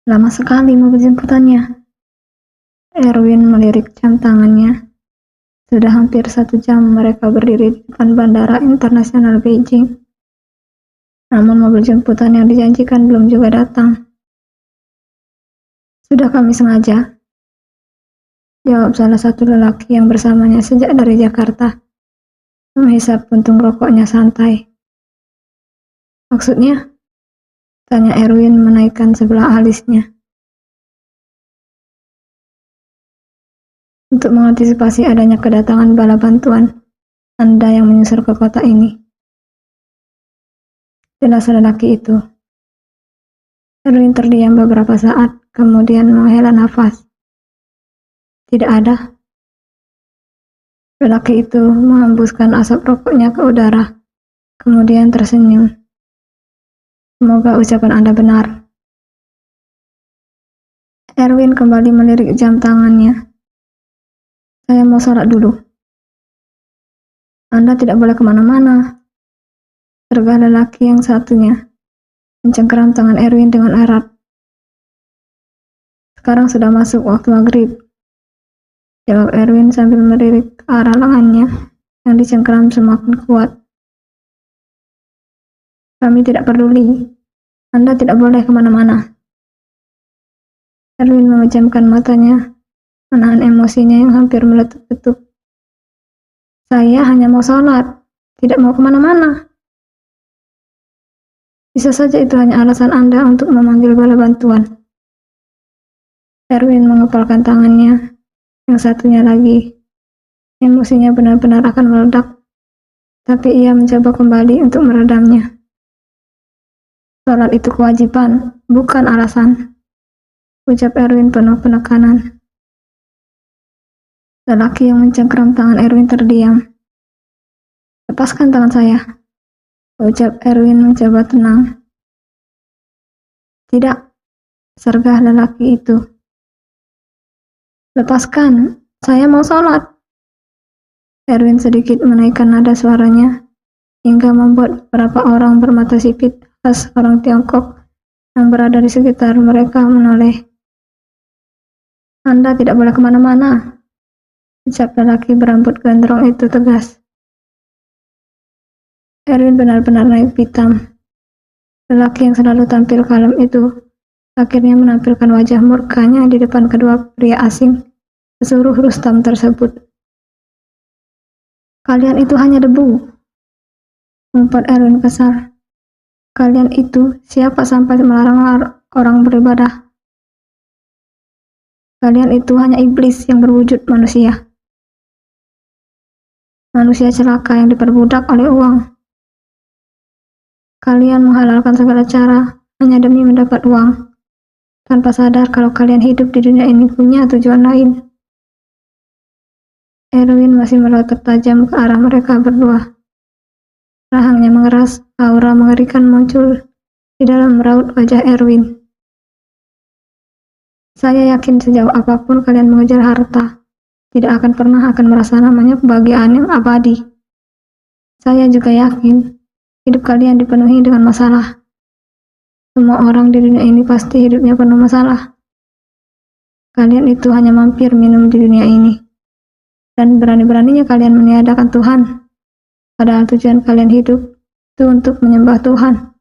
Lama sekali mobil jemputannya. Erwin melirik jam tangannya. Sudah hampir 1 jam mereka berdiri di depan Bandara Internasional Beijing. Namun mobil jemputan yang dijanjikan belum juga datang. Sudah kami sengaja, jawab salah satu lelaki yang bersamanya sejak dari Jakarta, menghisap puntung rokoknya santai. Maksudnya? Tanya Erwin menaikkan sebelah alisnya. Untuk mengantisipasi adanya kedatangan bala bantuan Anda yang menyusul ke kota ini. Jelas lelaki itu. Erwin terdiam beberapa saat, kemudian menghela nafas. Tidak ada. Lelaki itu menghembuskan asap rokoknya ke udara, kemudian tersenyum. Semoga ucapan Anda benar. Erwin kembali melirik jam tangannya. Saya mau sholat dulu. Anda tidak boleh kemana-mana. Tergah lelaki yang satunya, mencengkeram tangan Erwin dengan erat. Sekarang sudah masuk waktu maghrib, jawab Erwin sambil melirik ke arah lengannya yang dicengkeram semakin kuat. Kami tidak peduli. Anda tidak boleh kemana-mana. Erwin memejamkan matanya, menahan emosinya yang hampir meletup-letup. Saya hanya mau sholat, tidak mau kemana-mana. Bisa saja itu hanya alasan Anda untuk memanggil bala bantuan. Erwin mengepalkan tangannya, yang satunya lagi. Emosinya benar-benar akan meledak, tapi ia mencoba kembali untuk meredamnya. Sholat itu kewajiban, bukan alasan, ucap Erwin penuh penekanan. Lelaki yang mencengkeram tangan Erwin terdiam. Lepaskan tangan saya, ucap Erwin mencoba tenang. Tidak, sergah lelaki itu. Lepaskan, saya mau sholat. Erwin sedikit menaikkan nada suaranya, hingga membuat beberapa orang bermata sipit khas orang Tiongkok yang berada di sekitar mereka menoleh. Anda tidak boleh kemana-mana, ucap lelaki berambut gondrong itu tegas. Erwin benar-benar naik pitam. Lelaki yang selalu tampil kalem itu akhirnya menampilkan wajah murkanya di depan kedua pria asing pesuruh Rustam tersebut. Kalian itu hanya debu, umpat Erwin kesal. Kalian itu siapa sampai melarang orang beribadah? Kalian itu hanya iblis yang berwujud manusia. Manusia celaka yang diperbudak oleh uang. Kalian menghalalkan segala cara hanya demi mendapat uang, tanpa sadar kalau kalian hidup di dunia ini punya tujuan lain. Erwin masih melotot tajam ke arah mereka berdua. Rahangnya mengeras, aura mengerikan muncul di dalam raut wajah Erwin. Saya yakin sejauh apapun kalian mengejar harta, tidak akan pernah merasa namanya kebahagiaan yang abadi. Saya juga yakin hidup kalian dipenuhi dengan masalah. Semua orang di dunia ini pasti hidupnya penuh masalah. Kalian itu hanya mampir minum di dunia ini. Dan berani-beraninya kalian meniadakan Tuhan. Padahal tujuan kalian hidup itu untuk menyembah Tuhan.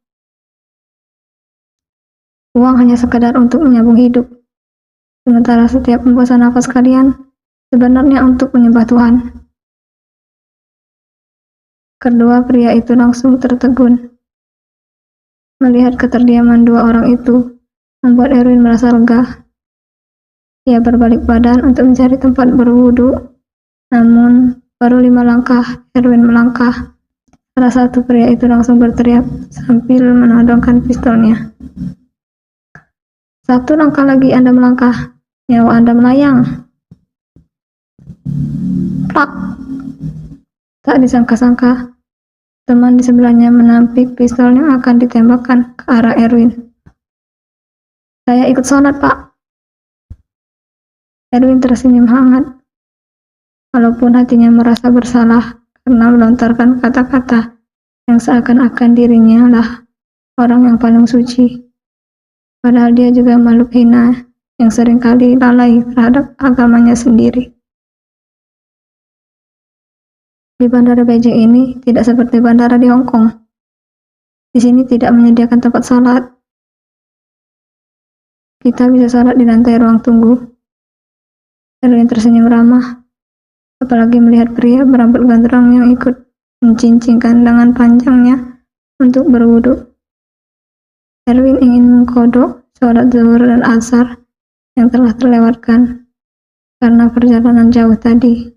Uang hanya sekedar untuk menyambung hidup. Sementara setiap hembusan nafas kalian sebenarnya untuk menyembah Tuhan. Kedua pria itu langsung tertegun. Melihat keterdiaman dua orang itu membuat Erwin merasa lega. Ia berbalik badan untuk mencari tempat berwudu. Namun baru 5 langkah Erwin melangkah, salah satu pria itu langsung berteriak sambil menodongkan pistolnya. 1 langkah lagi Anda melangkah, nyawa Anda melayang. Plak! Tak disangka-sangka, teman di sebelahnya menampik pistol yang akan ditembakkan ke arah Erwin. Saya ikut sholat, Pak. Erwin tersenyum hangat, walaupun hatinya merasa bersalah karena melontarkan kata-kata yang seakan-akan dirinya lah orang yang paling suci. Padahal dia juga makhluk hina yang seringkali lalai terhadap agamanya sendiri. Di bandara Beijing ini tidak seperti bandara di Hong Kong. Di sini tidak menyediakan tempat salat. Kita bisa salat di lantai ruang tunggu. Erwin tersenyum ramah, apalagi melihat pria berambut gondrong yang ikut mencincingkan lengan panjangnya untuk berwudu. Erwin ingin mengkodok sholat zuhur dan asar yang telah terlewatkan karena perjalanan jauh tadi.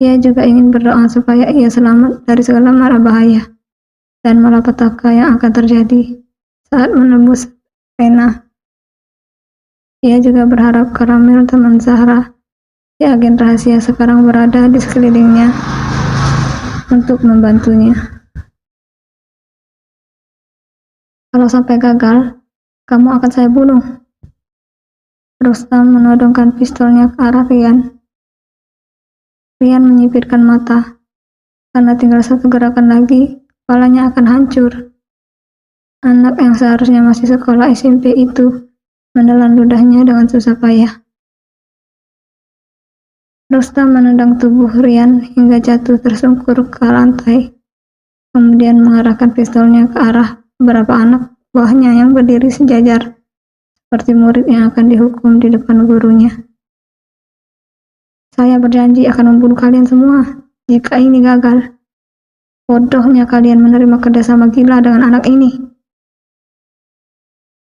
Ia juga ingin berdoa supaya ia selamat dari segala mara bahaya dan malapetaka yang akan terjadi saat menembus Rena. Ia juga berharap Karamel, teman Zahra, si agen rahasia, sekarang berada di sekelilingnya untuk membantunya. Kalau sampai gagal, kamu akan saya bunuh. Rustam menodongkan pistolnya ke arah Rian. Rian menyipitkan mata, karena tinggal satu gerakan lagi, kepalanya akan hancur. Anak yang seharusnya masih sekolah SMP itu menelan ludahnya dengan susah payah. Rustam menendang tubuh Rian hingga jatuh tersungkur ke lantai, kemudian mengarahkan pistolnya ke arah beberapa anak buahnya yang berdiri sejajar, seperti murid yang akan dihukum di depan gurunya. Saya berjanji akan membunuh kalian semua jika ini gagal. Bodohnya kalian menerima kerjasama gila dengan anak ini.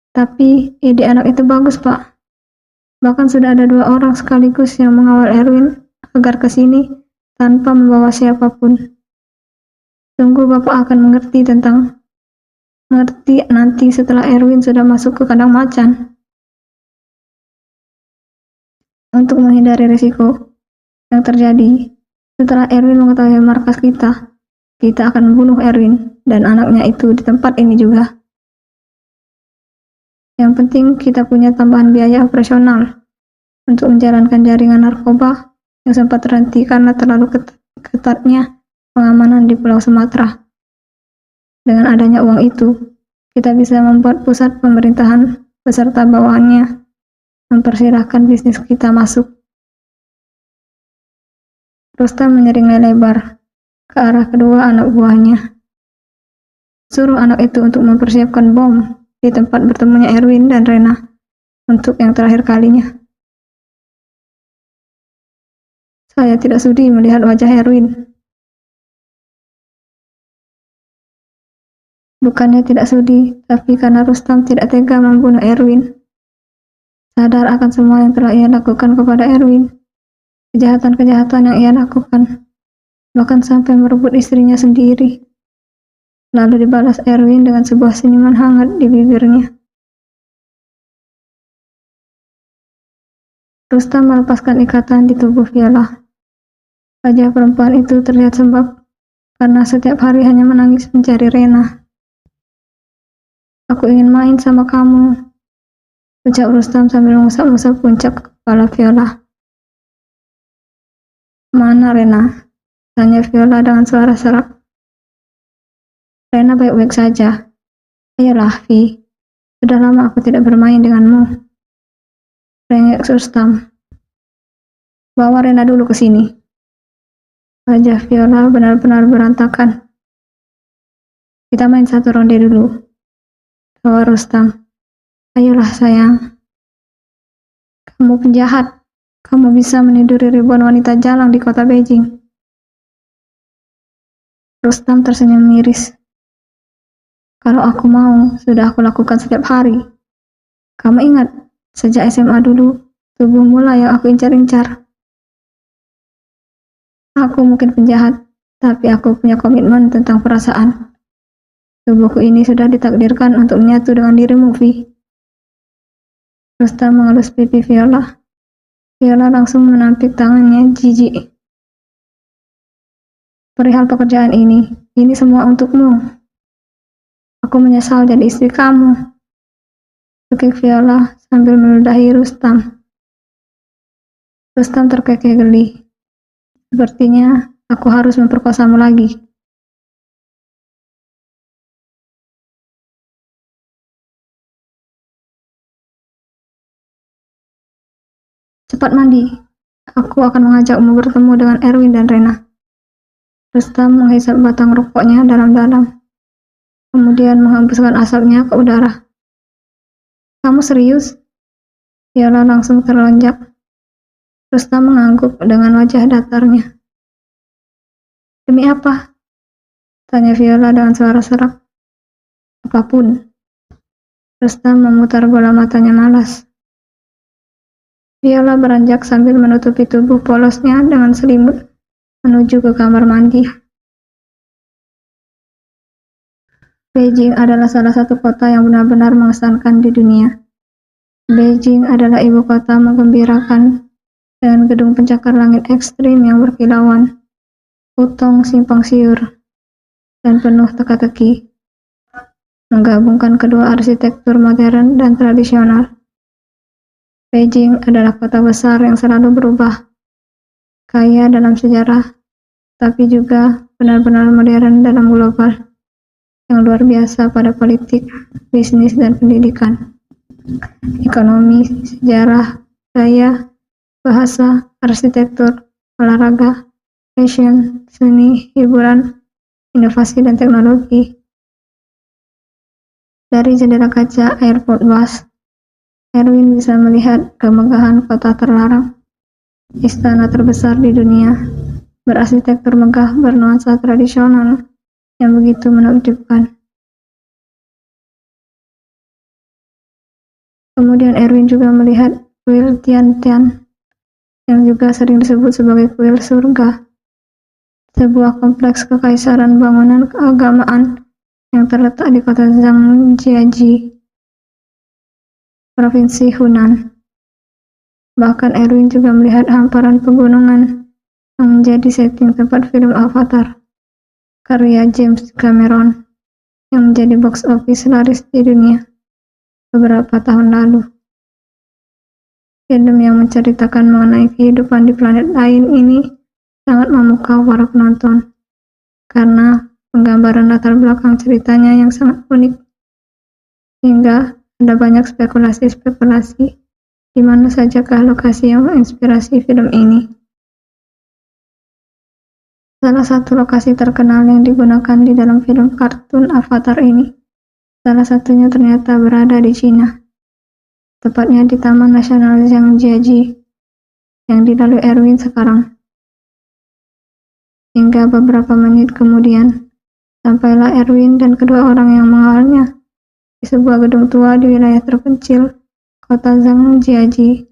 Tapi ide anak itu bagus, Pak. Bahkan sudah ada 2 orang sekaligus yang mengawal Erwin agar ke sini tanpa membawa siapapun. Tunggu Bapak akan mengerti nanti setelah Erwin sudah masuk ke kandang macan. Untuk menghindari risiko yang terjadi setelah Erwin mengetahui markas kita akan membunuh Erwin dan anaknya itu di tempat ini juga. Yang penting kita punya tambahan biaya operasional untuk menjalankan jaringan narkoba yang sempat terhenti karena terlalu ketatnya pengamanan di Pulau Sumatera. Dengan adanya uang itu, kita bisa membuat pusat pemerintahan beserta bawahannya mempersilahkan bisnis kita masuk. Rustam menyeringnya lebar ke arah kedua anak buahnya. Suruh anak itu untuk mempersiapkan bom di tempat bertemunya Erwin dan Rena untuk yang terakhir kalinya. Saya tidak sudi melihat wajah Erwin. Bukannya tidak sudi, tapi karena Rustam tidak tega membunuh Erwin. Sadar akan semua yang telah ia lakukan kepada Erwin, kejahatan-kejahatan yang ia lakukan, bahkan sampai merebut istrinya sendiri. Lalu dibalas Erwin dengan sebuah senyuman hangat di bibirnya. Rustam melepaskan ikatan di tubuh Viola. Wajah perempuan itu terlihat sembab karena setiap hari hanya menangis mencari Rena. Aku ingin main sama kamu, ucap Rustam sambil mengusap-usap puncak kepala Viola. Mana Rena? Tanya Viola dengan suara serak. Rena baik-baik saja. Ayolah, Vi. Sudah lama aku tidak bermain denganmu. Rengek Rustam. Bawa Rena dulu ke sini. Wajah Viola benar-benar berantakan. Kita main satu ronde dulu. Tawa Rustam. Ayolah sayang. Kamu penjahat. Kamu bisa meniduri ribuan wanita jalang di kota Beijing. Rustam tersenyum miris. Kalau aku mau, sudah aku lakukan setiap hari. Kamu ingat, sejak SMA dulu, tubuhmu lah yang aku incar-incar. Aku mungkin penjahat, tapi aku punya komitmen tentang perasaan. Tubuhku ini sudah ditakdirkan untuk menyatu dengan dirimu, Vi. Rustam mengelus pipi Viola. Viola langsung menampik tangannya jijik. Perihal pekerjaan ini semua untukmu. Aku menyesal jadi istri kamu. Dekik Viola sambil meludahi Rustam. Rustam terkekeh geli. Sepertinya aku harus memperkosamu lagi. Cepat mandi. Aku akan mengajakmu bertemu dengan Erwin dan Rena. Rustam menghisap batang rokoknya dalam-dalam, kemudian menghembuskan asapnya ke udara. Kamu serius? Viola langsung terlonjak. Rustam mengangguk dengan wajah datarnya. Demi apa? Tanya Viola dengan suara serak. Apapun. Rustam memutar bola matanya malas. Viola beranjak sambil menutupi tubuh polosnya dengan selimut menuju ke kamar mandi. Beijing adalah salah satu kota yang benar-benar mengesankan di dunia. Beijing adalah ibu kota menggembirakan dengan gedung pencakar langit ekstrim yang berkilauan, putong simpang siur, dan penuh teka-teki, menggabungkan kedua arsitektur modern dan tradisional. Beijing adalah kota besar yang selalu berubah, kaya dalam sejarah, tapi juga benar-benar modern dalam global, yang luar biasa pada politik, bisnis, dan pendidikan, ekonomi, sejarah, budaya, bahasa, arsitektur, olahraga, fashion, seni, hiburan, inovasi, dan teknologi. Dari jendela kaca airport bus, Erwin bisa melihat kemegahan kota terlarang, istana terbesar di dunia, berarsitektur megah bernuansa tradisional yang begitu menakjubkan. Kemudian Erwin juga melihat kuil Tian-Tian, yang juga sering disebut sebagai kuil surga, sebuah kompleks kekaisaran bangunan keagamaan yang terletak di kota Zhangjiajie, Provinsi Hunan. Bahkan Erwin juga melihat hamparan pegunungan yang menjadi setting tempat film Avatar, karya James Cameron, yang menjadi box office laris di dunia beberapa tahun lalu. Film yang menceritakan mengenai kehidupan di planet lain ini sangat memukau para penonton, karena penggambaran latar belakang ceritanya yang sangat unik, hingga ada banyak spekulasi-spekulasi di mana sajakah lokasi yang menginspirasi film ini. Salah satu lokasi terkenal yang digunakan di dalam film kartun Avatar ini, salah satunya ternyata berada di Cina, tepatnya di Taman Nasional Zhangjiajie yang dilalui Erwin sekarang. Hingga beberapa menit kemudian, sampailah Erwin dan kedua orang yang mengawalnya di sebuah gedung tua di wilayah terpencil kota Zhangjiajie.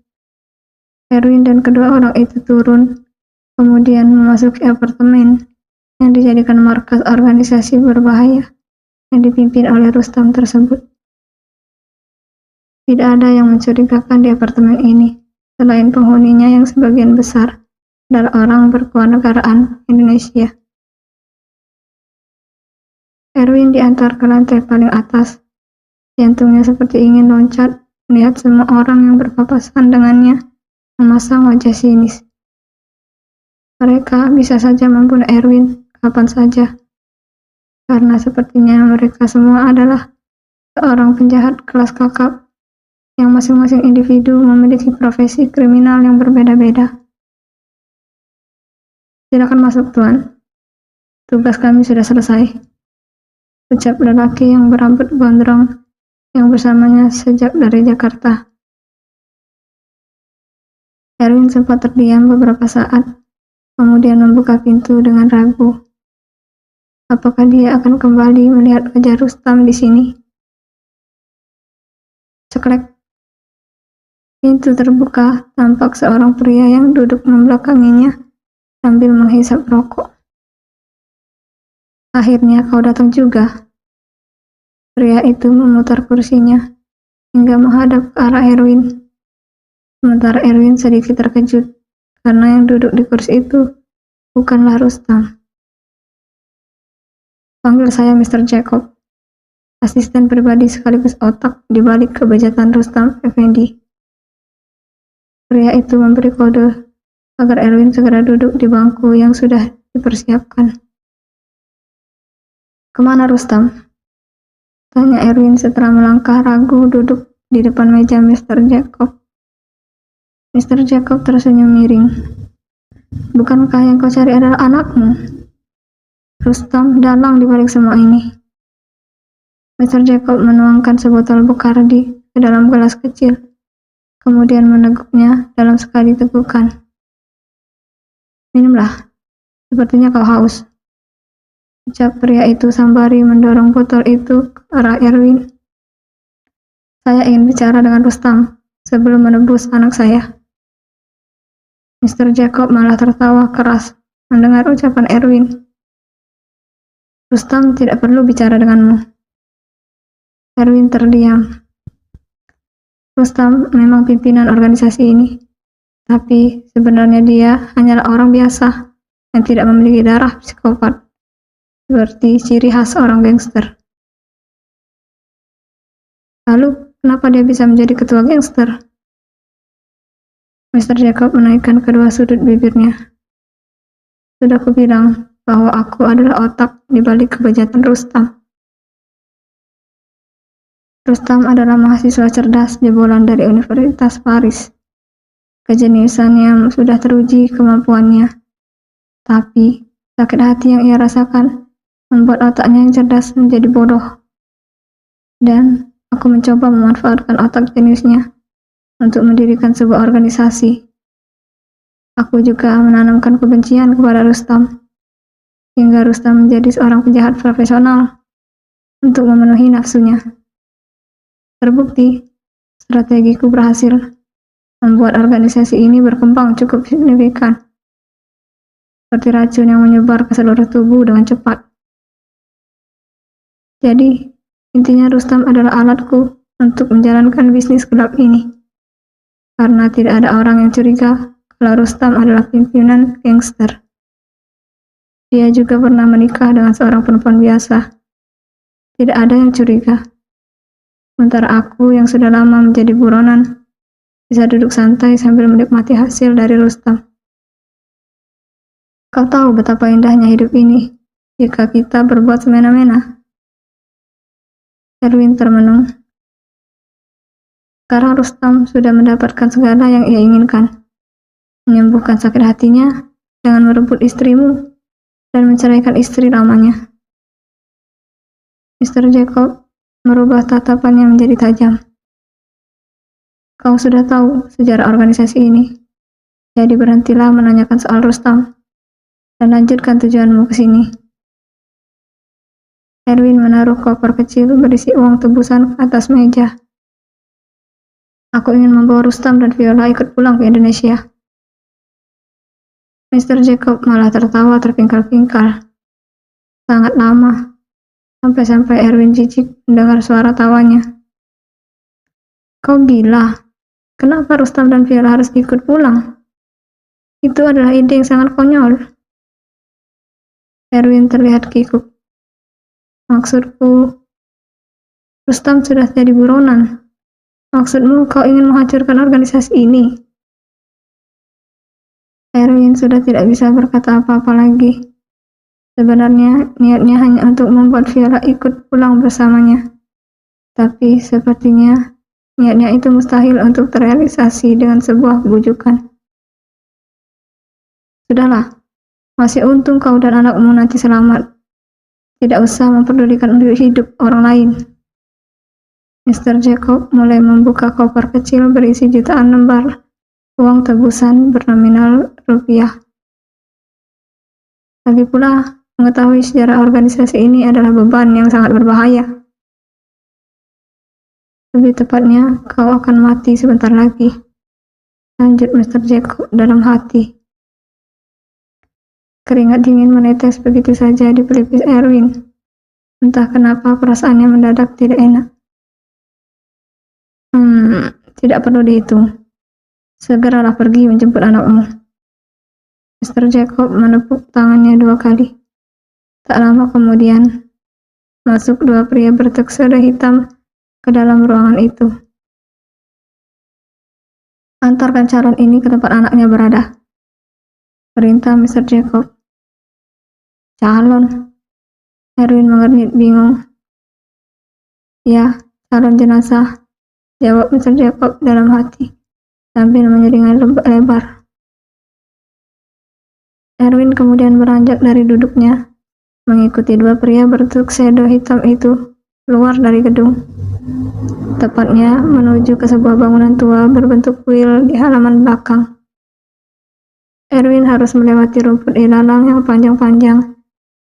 Erwin dan kedua orang itu turun, kemudian memasuki apartemen yang dijadikan markas organisasi berbahaya yang dipimpin oleh Rustam tersebut. Tidak ada yang mencurigakan di apartemen ini, selain penghuninya yang sebagian besar adalah orang berkewarganegaraan Indonesia. Erwin diantar ke lantai paling atas. Jantungnya seperti ingin loncat melihat semua orang yang berpapasan dengannya memasang wajah sinis. Mereka bisa saja membunuh Erwin kapan saja, karena sepertinya mereka semua adalah seorang penjahat kelas kakap yang masing-masing individu memiliki profesi kriminal yang berbeda-beda. Silakan masuk, Tuan. Tugas kami sudah selesai, ucap lelaki yang berambut gondrong yang bersamanya sejak dari Jakarta. Erwin sempat terdiam beberapa saat, kemudian membuka pintu dengan ragu. Apakah dia akan kembali melihat wajah Rustam di sini? Ceklek. Pintu terbuka, tampak seorang pria yang duduk membelakanginya sambil menghisap rokok. Akhirnya kau datang juga. Pria itu memutar kursinya hingga menghadap ke arah Erwin. Sementara Erwin sedikit terkejut karena yang duduk di kursi itu bukanlah Rustam. Panggil saya Mr. Jacob, asisten pribadi sekaligus otak di balik kebejatan Rustam Effendi. Pria itu memberi kode agar Erwin segera duduk di bangku yang sudah dipersiapkan. Kemana Rustam? Tanya Erwin setelah melangkah ragu duduk di depan meja Mr. Jacob. Mr. Jacob tersenyum miring. Bukankah yang kau cari adalah anakmu? Rustam dalang di balik semua ini. Mr. Jacob menuangkan sebotol Bacardi ke dalam gelas kecil, kemudian meneguknya dalam sekali tegukan. Minumlah, sepertinya kau haus, ucap pria itu sembari mendorong botol itu ke arah Erwin. Saya ingin bicara dengan Rustam sebelum menebus anak saya. Mr. Jacob malah tertawa keras mendengar ucapan Erwin. Rustam tidak perlu bicara denganmu. Erwin terdiam. Rustam memang pimpinan organisasi ini, tapi sebenarnya dia hanyalah orang biasa yang tidak memiliki darah psikopat, seperti ciri khas orang gangster. Lalu, kenapa dia bisa menjadi ketua gangster? Mr. Jacob menaikkan kedua sudut bibirnya. Sudah kubilang bahwa aku adalah otak di balik kebejatan Rustam. Rustam adalah mahasiswa cerdas jebolan dari Universitas Paris. Kejeniusannya sudah teruji kemampuannya, tapi sakit hati yang ia rasakan membuat otaknya yang cerdas menjadi bodoh. Dan aku mencoba memanfaatkan otak jeniusnya untuk mendirikan sebuah organisasi. Aku juga menanamkan kebencian kepada Rustam, hingga Rustam menjadi seorang penjahat profesional untuk memenuhi nafsunya. Terbukti, strategiku berhasil membuat organisasi ini berkembang cukup signifikan, seperti racun yang menyebar ke seluruh tubuh dengan cepat. Jadi, intinya Rustam adalah alatku untuk menjalankan bisnis gelap ini. Karena tidak ada orang yang curiga kalau Rustam adalah pimpinan gangster. Dia juga pernah menikah dengan seorang perempuan biasa. Tidak ada yang curiga. Sementara aku yang sudah lama menjadi buronan, bisa duduk santai sambil menikmati hasil dari Rustam. Kau tahu betapa indahnya hidup ini jika kita berbuat semena-mena. Erwin termenung. Sekarang Rustam sudah mendapatkan segala yang ia inginkan. Menyembuhkan sakit hatinya dengan merebut istrimu dan menceraikan istri lamanya. Mr. Jacob merubah tatapannya menjadi tajam. Kau sudah tahu sejarah organisasi ini, jadi berhentilah menanyakan soal Rustam dan lanjutkan tujuanmu ke sini. Erwin menaruh koper kecil berisi uang tebusan ke atas meja. Aku ingin membawa Rustam dan Viola ikut pulang ke Indonesia. Mr. Jacob malah tertawa terpingkal-pingkal. Sangat lama. Sampai-sampai Erwin jijik mendengar suara tawanya. Kau gila, kenapa Rustam dan Viola harus ikut pulang? Itu adalah ide yang sangat konyol. Erwin terlihat kikuk. Maksudku, Rustam sudah jadi buronan. Maksudmu kau ingin menghancurkan organisasi ini? Erwin sudah tidak bisa berkata apa-apa lagi. Sebenarnya niatnya hanya untuk membuat Viola ikut pulang bersamanya. Tapi sepertinya niatnya itu mustahil untuk terrealisasi dengan sebuah bujukan. Sudahlah, masih untung kau dan anakmu nanti selamat. Tidak usah memperdulikan hidup orang lain. Mr. Jacob mulai membuka koper kecil berisi jutaan lembar uang tebusan bernominal rupiah. Lagi pula, mengetahui sejarah organisasi ini adalah beban yang sangat berbahaya. Lebih tepatnya, kau akan mati sebentar lagi. Lanjut Mr. Jacob dalam hati. Keringat dingin menetes begitu saja di pelipis Erwin. Entah kenapa perasaannya mendadak tidak enak. Tidak perlu dihitung. Segeralah pergi menjemput anakmu. Mr. Jacob menepuk tangannya 2 kali. Tak lama kemudian, masuk 2 pria bertekstur hitam ke dalam ruangan itu. Antarkan calon ini ke tempat anaknya berada. Perintah Mr. Jacob. Calon? Erwin mengernyit bingung. Ya, calon jenazah, jawab Mr. Jacob dalam hati. sambil menyeringai lebar. Erwin kemudian beranjak dari duduknya, mengikuti dua pria bertuxedo hitam itu keluar dari gedung. Tepatnya menuju ke sebuah bangunan tua berbentuk kuil di halaman belakang. Erwin harus melewati rumput ilalang yang panjang-panjang,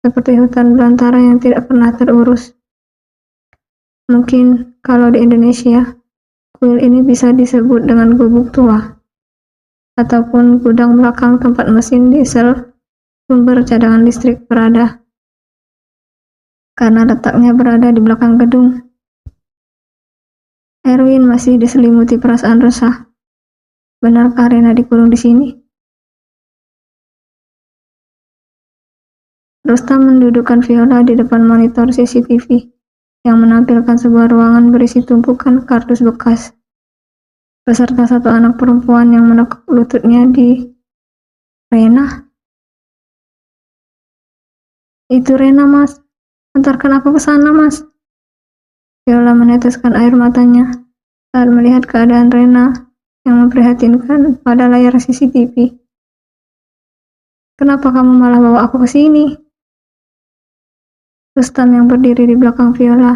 seperti hutan belantara yang tidak pernah terurus. Mungkin kalau di Indonesia, kuil ini bisa disebut dengan gubuk tua, ataupun gudang belakang tempat mesin diesel sumber cadangan listrik berada, karena letaknya berada di belakang gedung. Erwin masih diselimuti perasaan resah. Benarkah Rena dikurung di sini? Rustam mendudukkan Viola di depan monitor CCTV yang menampilkan sebuah ruangan berisi tumpukan kardus bekas, beserta satu anak perempuan yang menekuk lututnya di Rena. Itu Rena, Mas. Antarkan aku ke sana, Mas. Viola meneteskan air matanya saat melihat keadaan Rena yang memprihatinkan pada layar CCTV. Kenapa kamu malah bawa aku ke sini? Rustam yang berdiri di belakang Viola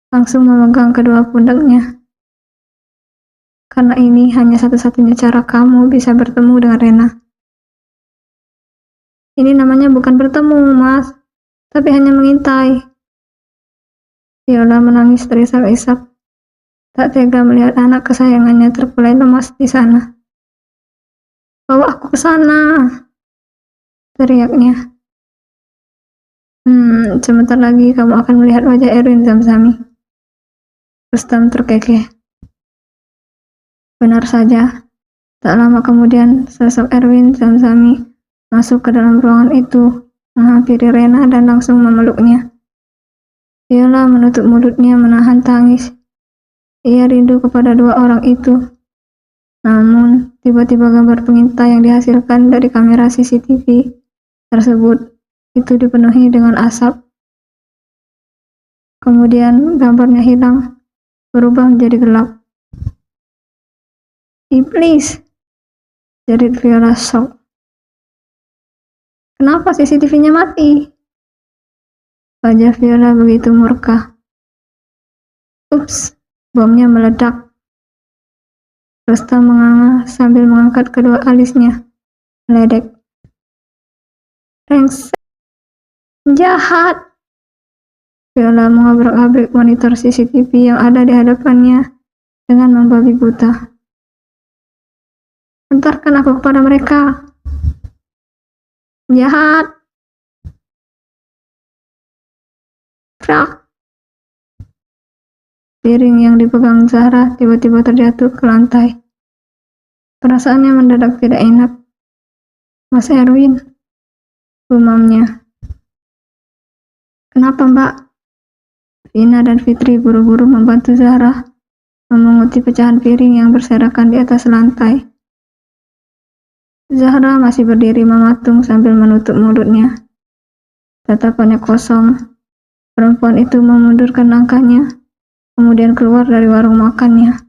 langsung memegang kedua pundaknya. Karena ini hanya satu-satunya cara kamu bisa bertemu dengan Rena. Ini namanya bukan bertemu, Mas, tapi hanya mengintai. Viola menangis terisak-isak, tak tega melihat anak kesayangannya terkulai lemas di sana. Bawa aku ke sana, teriaknya. Sebentar lagi kamu akan melihat wajah Erwin Zamzami. Rustam terkekeh. Benar saja, tak lama kemudian sosok Erwin Zamzami masuk ke dalam ruangan itu, menghampiri Rena dan langsung memeluknya. Viola menutup mulutnya menahan tangis. Ia rindu kepada dua orang itu. Namun, tiba-tiba gambar pengintai yang dihasilkan dari kamera CCTV tersebut itu dipenuhi dengan asap. Kemudian gambarnya hilang, berubah menjadi gelap. Iblis, jerit Viola shock. Kenapa CCTV-nya mati? Wajah Viola begitu murka. Ups, bomnya meledak. Rustam menganga sambil mengangkat kedua alisnya. Meledek. Rengsek, jahat. Viola mengobrak-abrik monitor CCTV yang ada di hadapannya dengan membabi buta. Antarkan aku kepada mereka. Jahat. Prak. Piring yang dipegang Zahra tiba-tiba terjatuh ke lantai. Perasaannya mendadak tidak enak. Mas Erwin, gumamnya. Kenapa, Mbak? Vina dan Fitri buru-buru membantu Zahra memunguti pecahan piring yang berserakan di atas lantai. Zahra masih berdiri mematung sambil menutup mulutnya. Tatapannya kosong. Perempuan itu memundurkan langkahnya, kemudian keluar dari warung makannya.